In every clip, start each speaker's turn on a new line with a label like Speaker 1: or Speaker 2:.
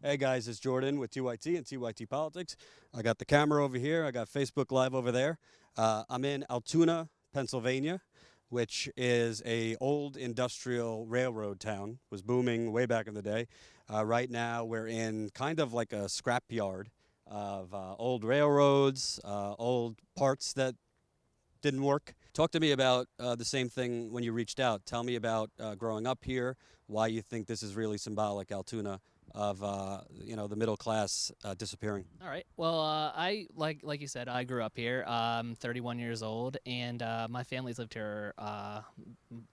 Speaker 1: Hey guys, it's Jordan with TYT and TYT Politics. I got the camera over here. I got Facebook Live over there. I'm in Altoona, Pennsylvania, which is a old industrial railroad town. Was booming way back in the day. Right now, we're in kind of like a scrap yard of old railroads, old parts that didn't work. Talk to me about the same thing when you reached out. Tell me about growing up here, why you think this is really symbolic, Altoona, of the middle class disappearing.
Speaker 2: All right. Well, I like you said, I grew up here. I'm 31 years old, and my family's lived here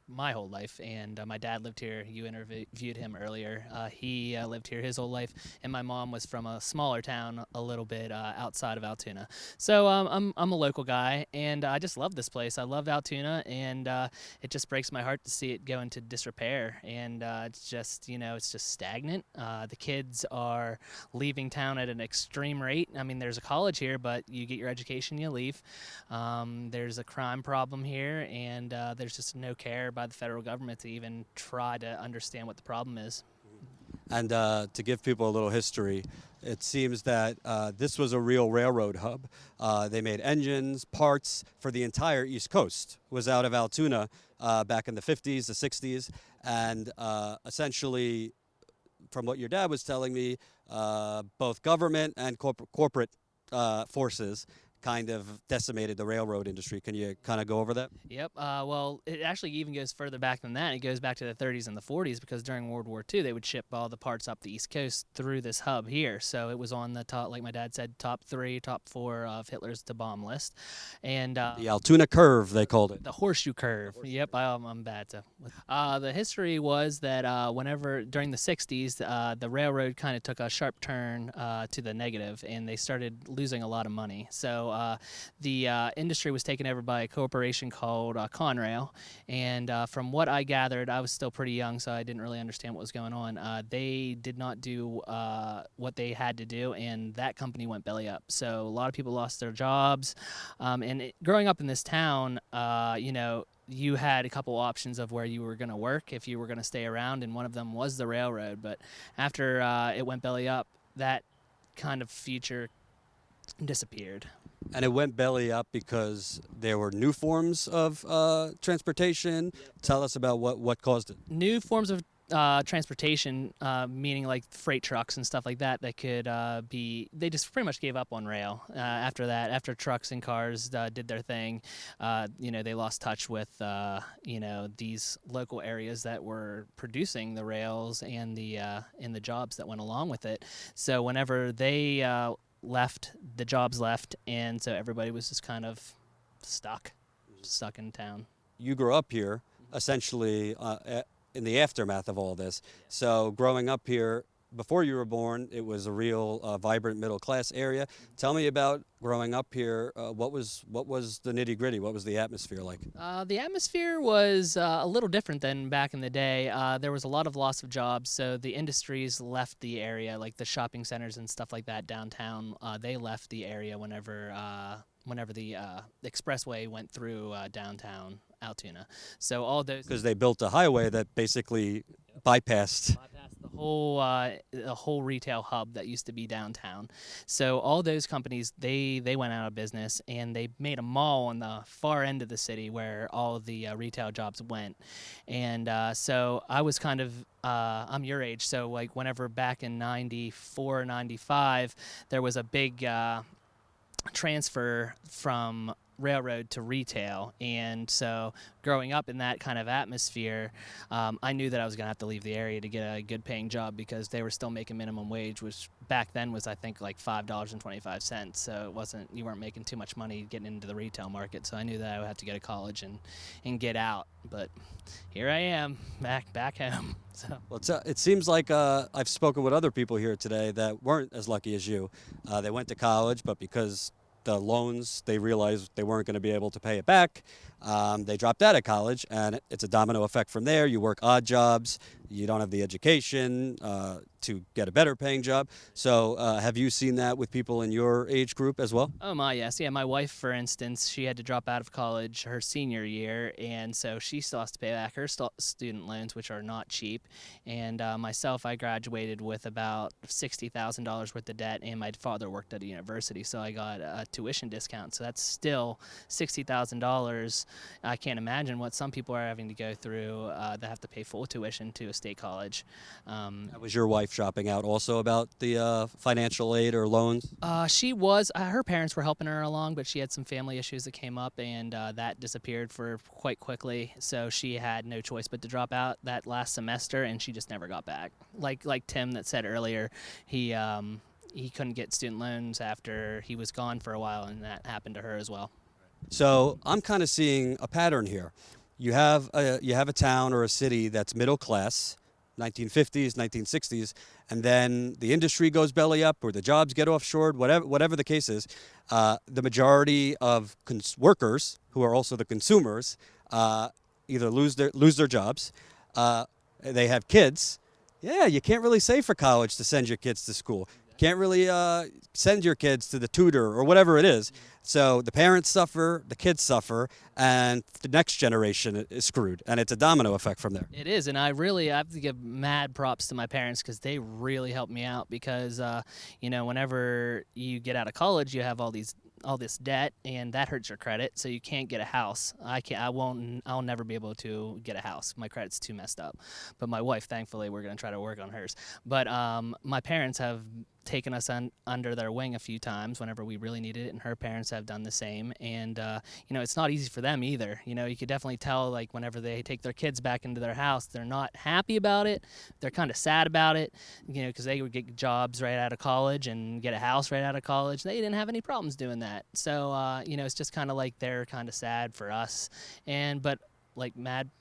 Speaker 2: my whole life. And my dad lived here. You interviewed him earlier. He lived here his whole life, and my mom was from a smaller town, a little bit outside of Altoona. So I'm a local guy, and I just love this place. I love Altoona, and it just breaks my heart to see it go into disrepair. And it's just it's just stagnant. The kids are leaving town at an extreme rate. I mean, there's a college here, but you get your education, you leave. There's a crime problem here, and there's just no care by the federal government to even try to understand what the problem is.
Speaker 1: And to give people a little history, it seems that this was a real railroad hub. They made engines, parts for the entire East Coast. Was out of Altoona back in the 50s, the 60s, and essentially, from what your dad was telling me, both government and corporate forces kind of decimated the railroad industry. Can you kind of go over that?
Speaker 2: Yep. Well, it actually even goes further back than that. It goes back to the 30s and the 40s because during World War II, they would ship all the parts up the East Coast through this hub here. So it was on the top, like my dad said, top 3, top 4 of Hitler's to bomb list. And
Speaker 1: The Altoona Curve, they called it.
Speaker 2: the Horseshoe Curve. Yep, I'm bad. So, the history was that whenever during the 60s, the railroad kind of took a sharp turn to the negative, and they started losing a lot of money. So the industry was taken over by a corporation called Conrail, and from what I gathered, I was still pretty young, so I didn't really understand what was going on. They did not do what they had to do, and that company went belly up. So a lot of people lost their jobs, growing up in this town, you had a couple options of where you were going to work if you were going to stay around, and one of them was the railroad. But after it went belly up, that kind of future disappeared.
Speaker 1: And it went belly up because there were new forms of transportation.
Speaker 2: Yep.
Speaker 1: Tell us about what caused it.
Speaker 2: New forms of transportation, meaning like freight trucks and stuff like that, that could they just pretty much gave up on rail after that. After trucks and cars did their thing, they lost touch with, these local areas that were producing the rails and the jobs that went along with it. So whenever they left, the jobs left, and so everybody was just kind of stuck in town.
Speaker 1: You grew up here, essentially, in the aftermath of all this. So growing up here, before you were born, it was a real vibrant middle class area. Tell me about growing up here. What was the nitty gritty? What was the atmosphere like?
Speaker 2: The atmosphere was a little different than back in the day. There was a lot of loss of jobs, so the industries left the area, like the shopping centers and stuff like that downtown. They left the area whenever the expressway went through downtown Altoona. So all those,
Speaker 1: Because they built a highway that basically bypassed.
Speaker 2: the whole retail hub that used to be downtown. So all those companies, they went out of business, and they made a mall on the far end of the city where all of the retail jobs went. And so I was kind of I'm your age, so like whenever back in 94, 95, there was a big transfer from railroad to retail, and so growing up in that kind of atmosphere, I knew that I was going to have to leave the area to get a good paying job because they were still making minimum wage, which back then was I think like $5.25, so you weren't making too much money getting into the retail market. So I knew that I would have to go to college and get out, but here I am back home. So.
Speaker 1: Well, it seems like I've spoken with other people here today that weren't as lucky as you. They went to college, but because the loans, they realized they weren't going to be able to pay it back. They dropped out of college, and it's a domino effect from there. You work odd jobs. You don't have the education to get a better paying job. So have you seen that with people in your age group as well?
Speaker 2: Oh my, yes. Yeah, my wife, for instance, she had to drop out of college her senior year, and so she still has to pay back her student loans, which are not cheap. And myself, I graduated with about $60,000 worth of debt, and my father worked at a university, so I got a tuition discount. So that's still $60,000. I can't imagine what some people are having to go through that have to pay full tuition to a state college.
Speaker 1: Was your wife shopping out also about the financial aid or loans?
Speaker 2: She was. Her parents were helping her along, but she had some family issues that came up, and that disappeared for quite quickly. So she had no choice but to drop out that last semester, and she just never got back. Like Tim that said earlier, he couldn't get student loans after he was gone for a while, and that happened to her as well.
Speaker 1: So I'm kind of seeing a pattern here. You have a town or a city that's middle class, 1950s, 1960s, and then the industry goes belly up or the jobs get offshored, whatever the case is. The majority of workers, who are also the consumers, either lose their jobs, they have kids. Yeah, you can't really save for college to send your kids to school. Can't really send your kids to the tutor or whatever it is. So the parents suffer, the kids suffer, and the next generation is screwed. And it's a domino effect from there.
Speaker 2: It is, and I have to give mad props to my parents because they really helped me out because, whenever you get out of college, you have all this debt, and that hurts your credit, so you can't get a house. I'll never be able to get a house. My credit's too messed up. But my wife, thankfully, we're going to try to work on hers. But my parents have taken us under their wing a few times whenever we really needed it, and her parents have done the same. And it's not easy for them either. You could definitely tell, like, whenever they take their kids back into their house, they're not happy about it. They're kind of sad about it, because they would get jobs right out of college and get a house right out of college. They didn't have any problems doing that. So it's just kind of like they're kind of sad for us. But like mad,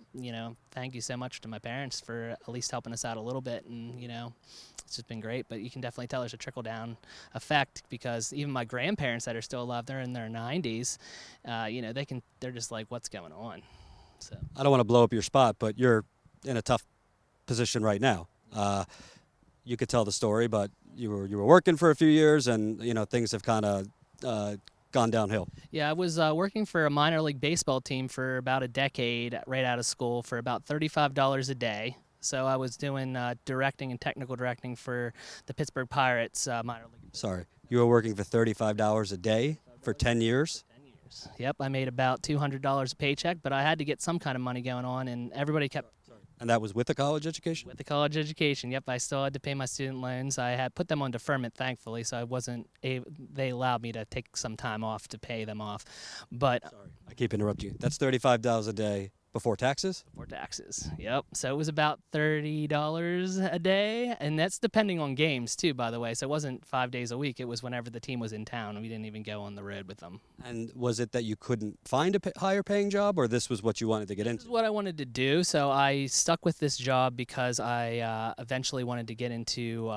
Speaker 2: thank you so much to my parents for at least helping us out a little bit. And it's just been great. But you can definitely tell there's a trickle down effect because even my grandparents that are still alive, they're in their 90s. They're just like, what's going on? So
Speaker 1: I don't want to blow up your spot, but you're in a tough position right now. You could tell the story, but you were working for a few years, and things have kind of gone downhill.
Speaker 2: Yeah, I was working for a minor league baseball team for about a decade right out of school for about $35 a day. So I was doing directing and technical directing for the Pittsburgh Pirates minor league.
Speaker 1: Sorry, you were working for $35 a day for 10 years?
Speaker 2: 10 years. Yep, I made about $200 a paycheck, but I had to get some kind of money going on, and everybody kept...
Speaker 1: And that was with the college education?
Speaker 2: With the college education, yep. I still had to pay my student loans. I had put them on deferment, thankfully, so I wasn't they allowed me to take some time off to pay them off. But
Speaker 1: sorry, I keep interrupting you. That's $35 a day before taxes?
Speaker 2: Before taxes, yep. So it was about $30 a day, and that's depending on games too, by the way. So it wasn't 5 days a week. It was whenever the team was in town, and we didn't even go on the road with them.
Speaker 1: And was it that you couldn't find a higher paying job, or this was what you wanted to get into?
Speaker 2: This is what I wanted to do. So I stuck with this job because I eventually wanted to get into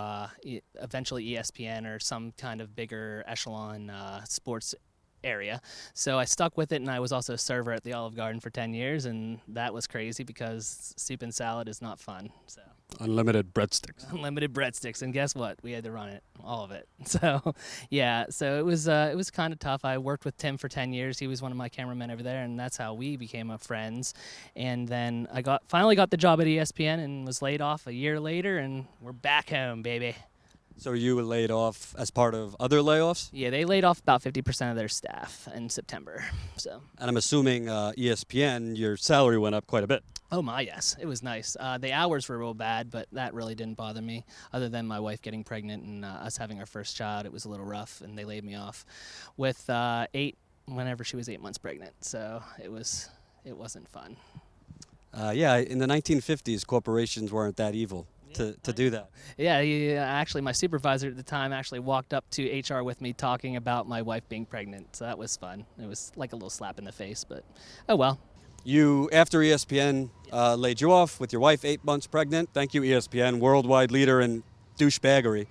Speaker 2: eventually ESPN or some kind of bigger echelon sports area. So I stuck with it, and I was also a server at the Olive Garden for 10 years, and that was crazy because soup and salad is not fun. So
Speaker 1: unlimited breadsticks.
Speaker 2: Unlimited breadsticks, and guess what? We had to run it, all of it. So yeah, so it was kind of tough. I worked with Tim for 10 years. He was one of my cameramen over there, and that's how we became friends. And then I finally got the job at ESPN and was laid off a year later, and we're back home, baby.
Speaker 1: So you were laid off as part of other layoffs?
Speaker 2: Yeah, they laid off about 50% of their staff in September. So.
Speaker 1: And I'm assuming ESPN, your salary went up quite a bit.
Speaker 2: Oh my, yes, it was nice. The hours were real bad, but that really didn't bother me. Other than my wife getting pregnant and us having our first child, it was a little rough, and they laid me off with whenever she was 8 months pregnant. So it wasn't fun.
Speaker 1: Yeah, in the 1950s, corporations weren't that evil. To do that.
Speaker 2: Yeah, actually, my supervisor at the time actually walked up to HR with me talking about my wife being pregnant, so that was fun. It was like a little slap in the face, but oh well.
Speaker 1: You, after ESPN laid you off with your wife 8 months pregnant, thank you ESPN, worldwide leader in douchebaggery,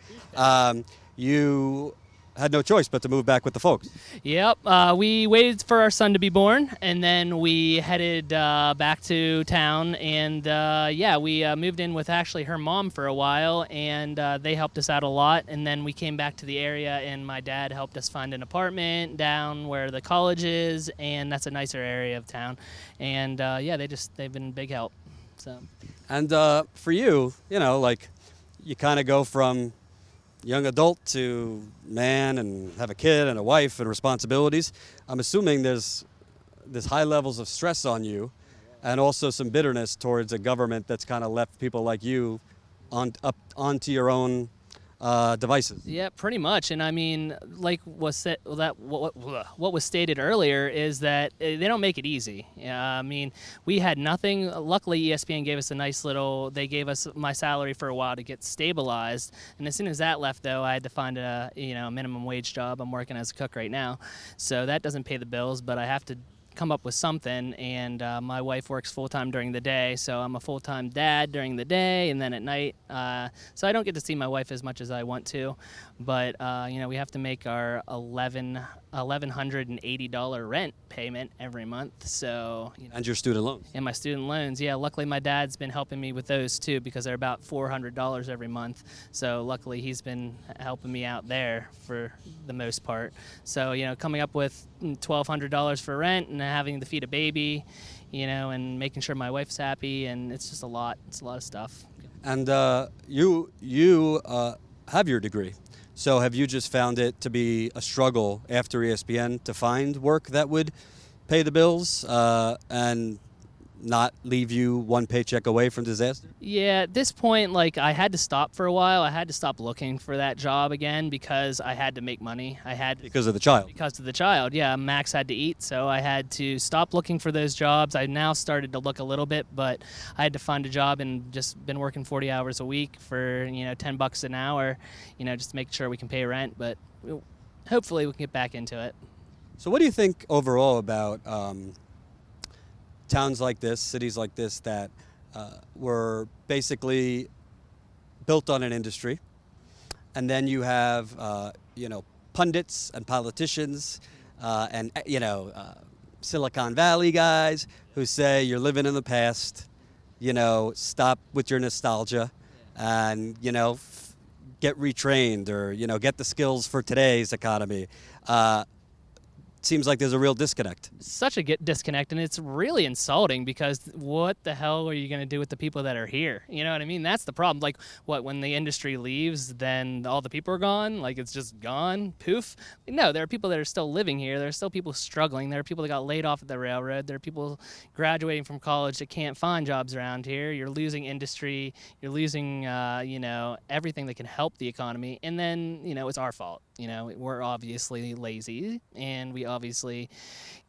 Speaker 1: you had no choice but to move back with the folks.
Speaker 2: Yep. We waited for our son to be born, and then we headed back to town. And yeah, we moved in with actually her mom for a while, and they helped us out a lot. And then we came back to the area, and my dad helped us find an apartment down where the college is, and that's a nicer area of town. And yeah, they've been a big help. So.
Speaker 1: And for you, like you kind of go from young adult to man and have a kid and a wife and responsibilities. I'm assuming there's high levels of stress on you and also some bitterness towards a government that's kind of left people like you onto your own devices.
Speaker 2: Yeah, pretty much. And I mean, like was said, what was stated earlier is that they don't make it easy. I mean, we had nothing. Luckily, ESPN gave us a nice little. They gave us my salary for a while to get stabilized. And as soon as that left, though, I had to find a minimum wage job. I'm working as a cook right now, so that doesn't pay the bills, but I have to come up with something. And my wife works full-time during the day, so I'm a full-time dad during the day and then at night, so I don't get to see my wife as much as I want to, but we have to make our $1,180 rent payment every month. So
Speaker 1: And your student loans.
Speaker 2: and my student loans, yeah, luckily my dad's been helping me with those too, because they're about $400 every month, so luckily he's been helping me out there for the most part. So coming up with $1,200 for rent and having to feed a baby, and making sure my wife's happy, and it's just a lot of stuff.
Speaker 1: And you have your degree. So have you just found it to be a struggle after ESPN to find work that would pay the bills and not leave you one paycheck away from disaster?
Speaker 2: Yeah, at this point, I had to stop for a while. I had to stop looking for that job again because I had to make money.
Speaker 1: Because of the child.
Speaker 2: Because of the child, yeah. Max had to eat, so I had to stop looking for those jobs. I now started to look a little bit, but I had to find a job and just been working 40 hours a week for $10 an hour, just to make sure we can pay rent. But hopefully we can get back into it.
Speaker 1: So what do you think overall about towns like this, cities like this that were basically built on an industry, and then you have pundits and politicians and Silicon Valley guys who say you're living in the past, stop with your nostalgia, and get retrained or get the skills for today's economy. Seems like there's a real disconnect.
Speaker 2: Such a disconnect, and it's really insulting because what the hell are you going to do with the people that are here? You know what I mean? That's the problem. When the industry leaves, then all the people are gone? It's just gone? Poof? No, there are people that are still living here. There are still people struggling. There are people that got laid off at the railroad. There are people graduating from college that can't find jobs around here. You're losing industry. You're losing, everything that can help the economy. And then, it's our fault. We're obviously lazy, and we obviously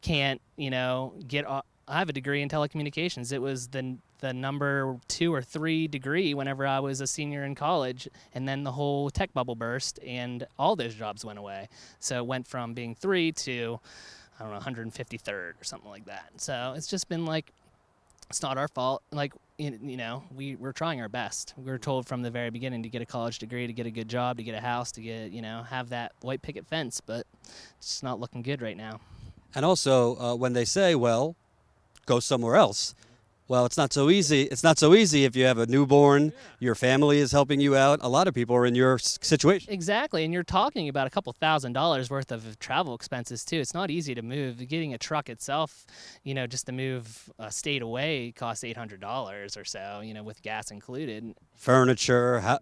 Speaker 2: can't, I have a degree in telecommunications. It was the number 2 or 3 degree whenever I was a senior in college, and then the whole tech bubble burst, and all those jobs went away. So it went from being 3 to, 153rd or something like that. So it's just been it's not our fault. We're trying our best. We were told from the very beginning to get a college degree, to get a good job, to get a house, to get, have that white picket fence, but it's just not looking good right now.
Speaker 1: And also, when they say, well, go somewhere else, well, it's not so easy. It's not so easy if you have a newborn, your family is helping you out. A lot of people are in your situation.
Speaker 2: Exactly, and you're talking about a couple $1,000s worth of travel expenses, too. It's not easy to move. Getting a truck itself, just to move a state away costs $800 or so, with gas included.
Speaker 1: Furniture.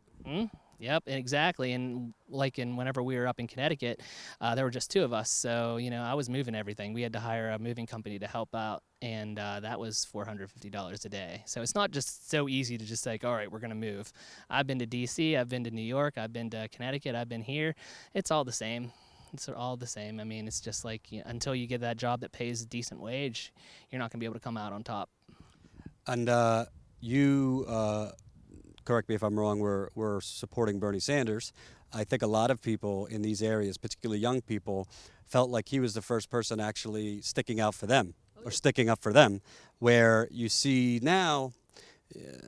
Speaker 2: Yep, exactly. And whenever we were up in Connecticut, there were just 2 of us. So, I was moving everything. We had to hire a moving company to help out, and that was $450 a day. So it's not just so easy to just all right, we're going to move. I've been to D.C., I've been to New York, I've been to Connecticut, I've been here. It's all the same. It's all the same. I mean, it's just until you get that job that pays a decent wage, you're not going to be able to come out on top.
Speaker 1: And you... correct me if I'm wrong, we're supporting Bernie Sanders. I think a lot of people in these areas, particularly young people, felt like he was the first person actually sticking out for them or sticking up for them, where you see now,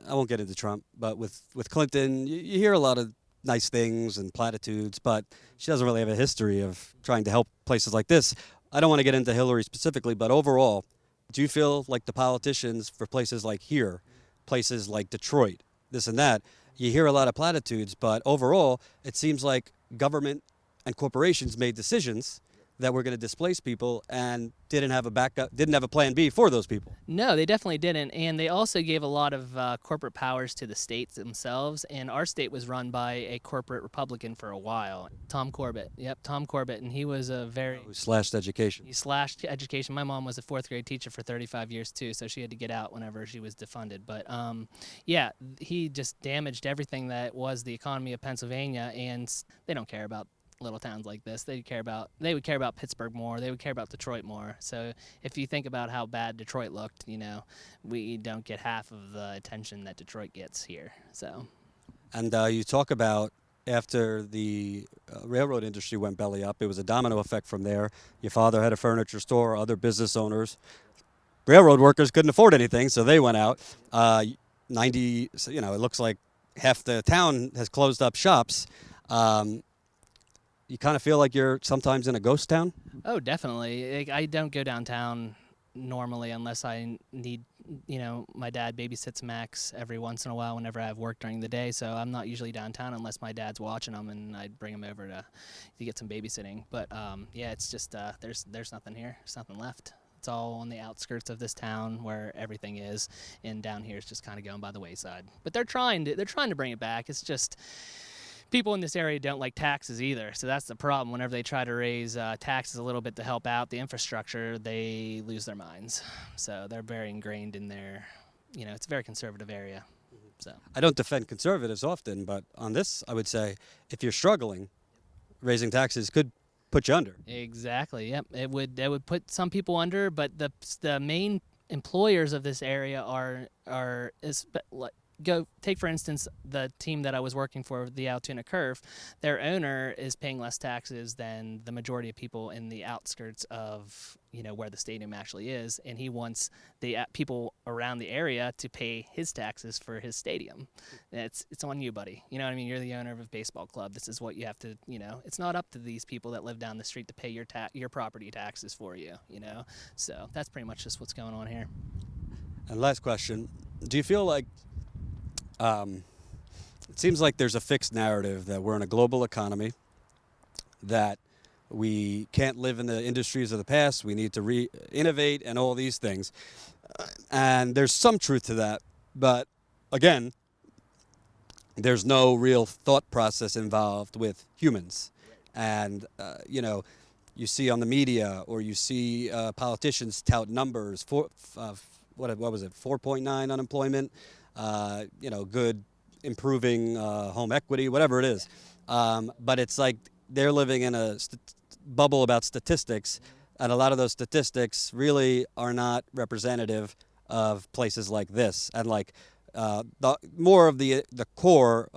Speaker 1: I won't get into Trump, but with Clinton, you hear a lot of nice things and platitudes, but she doesn't really have a history of trying to help places like this. I don't want to get into Hillary specifically, but overall, do you feel like the politicians for places like here, places like Detroit, this and that, you hear a lot of platitudes, but overall, it seems like government and corporations made decisions that were going to displace people and didn't have a backup, didn't have a plan B for those people?
Speaker 2: No, they definitely didn't. And they also gave a lot of corporate powers to the states themselves. And our state was run by a corporate Republican for a while. Tom Corbett. Yep, Tom Corbett. And he was a very...
Speaker 1: Who slashed education.
Speaker 2: He slashed education. My mom was a fourth grade teacher for 35 years too, so she had to get out whenever she was defunded. But yeah, he just damaged everything that was the economy of Pennsylvania, and they don't care about little towns like this. They would care about Pittsburgh more. They would care about Detroit more. So if you think about how bad Detroit looked, you know, we don't get half of the attention that Detroit gets here. So,
Speaker 1: and you talk about after the railroad industry went belly up, it was a domino effect from there. Your father had a furniture store, other business owners. Railroad workers couldn't afford anything, so they went out. 90, you know, it looks like half the town has closed up shops. You kind of feel like you're sometimes in a ghost town?
Speaker 2: Oh, definitely. Like, I don't go downtown normally unless I need, you know, my dad babysits Max every once in a while whenever I have work during the day. So I'm not usually downtown unless my dad's watching them, and I'd bring him over to get some babysitting. But yeah, it's just there's nothing here. There's nothing left. It's all on the outskirts of this town where everything is, and down here is just kind of going by the wayside. But they're trying to bring it back. It's just people in this area don't like taxes either, so that's the problem. Whenever they try to raise taxes a little bit to help out the infrastructure, they lose their minds. So they're very ingrained in their, you know, it's a very conservative area. So
Speaker 1: I don't defend conservatives often, but on this, I would say if you're struggling, raising taxes could put you under.
Speaker 2: Exactly. Yep. It would put some people under, but the main employers of this area go take for instance the team that I was working for, the Altoona Curve. Their owner is paying less taxes than the majority of people in the outskirts of, you know, where the stadium actually is, and he wants the people around the area to pay his taxes for his stadium. It's on you, buddy. You know what I mean? You're the owner of a baseball club. This is what you have to, you know. It's not up to these people that live down the street to pay your property taxes for you, you know. So that's pretty much just what's going on here.
Speaker 1: And last question, do you feel like it seems like there's a fixed narrative that we're in a global economy, that we can't live in the industries of the past, we need to innovate and all these things. And there's some truth to that, but again, there's no real thought process involved with humans. And, you know, you see on the media or you see politicians tout numbers, what was it, 4.9 unemployment, you know, good, improving home equity, whatever it is. But it's like they're living in a bubble about statistics, and a lot of those statistics really are not representative of places like this, and like more of the core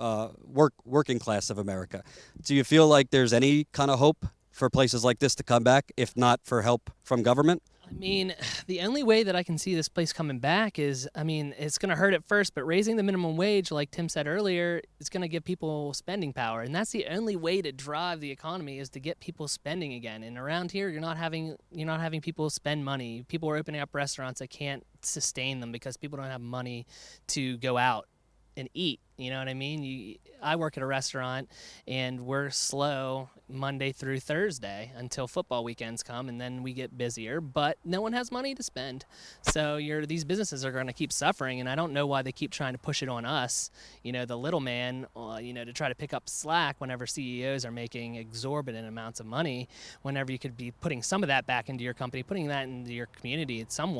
Speaker 1: working class of America. Do you feel like there's any kind of hope for places like this to come back, if not for help from government?
Speaker 2: I mean, the only way that I can see this place coming back is, I mean, it's going to hurt at first, but raising the minimum wage, like Tim said earlier, is going to give people spending power. And that's the only way to drive the economy, is to get people spending again. And around here, you're not having people spend money. People are opening up restaurants that can't sustain them because people don't have money to go out and eat. You know what I mean? I work at a restaurant, and we're slow Monday through Thursday until football weekends come, and then we get busier, but no one has money to spend. So these businesses are going to keep suffering, and I don't know why they keep trying to push it on us, you know, the little man, you know, to try to pick up slack whenever CEOs are making exorbitant amounts of money, whenever you could be putting some of that back into your company, putting that into your community at some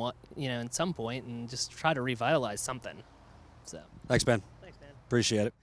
Speaker 2: point, and just try to revitalize something. So
Speaker 1: Thanks, Ben.
Speaker 2: thanks, man.
Speaker 1: Appreciate it.